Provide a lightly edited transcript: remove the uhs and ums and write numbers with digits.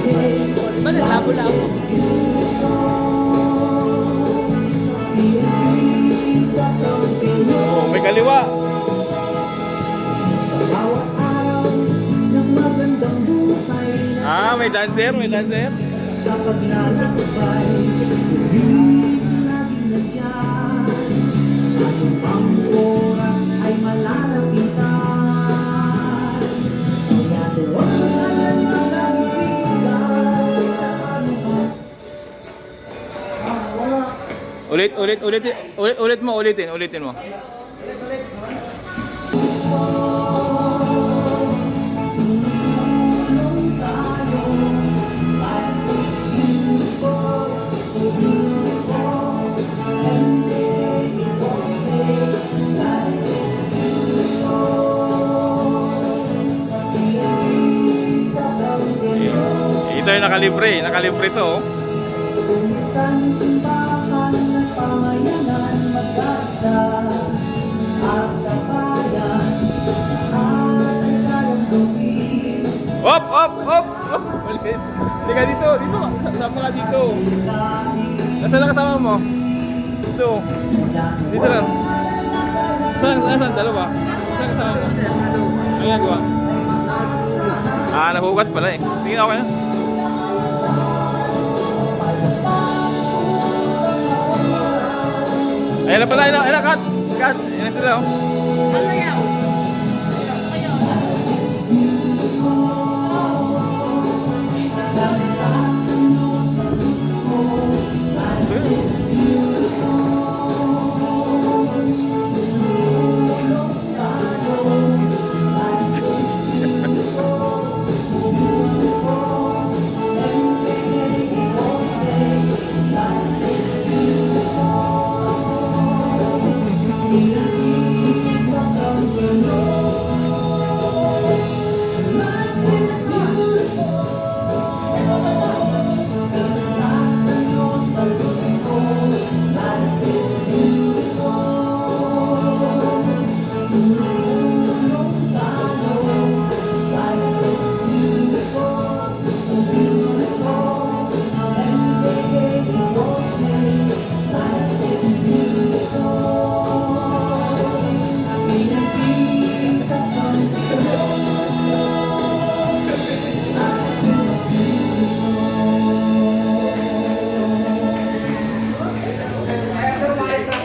Diba naglabo-labo? Oh, may kaliwa. Ah, may dancer, may dancer. Sa paglalakbay, tulis laging nandiyan. Ano bang oras ay malalapitan? Kaya huwag ka nang magbibigat sa anuman. Ulitin mo. Ito yung nakalibre to. Oh. Kung isang simbahan ng pamayanan mag-asa, asa bayan, at ang kayang gawin. Op! Ulit. Halika dito. Sama ka dito. Nasaan lang kasama mo? Dito. Dito lang. Saan? Dalawa. Saan kasama mo? Ano ginagawa? Ah, nahugas pala eh. Tingin ako na. Ayan na pala, cut! Ayan sila oh. Ang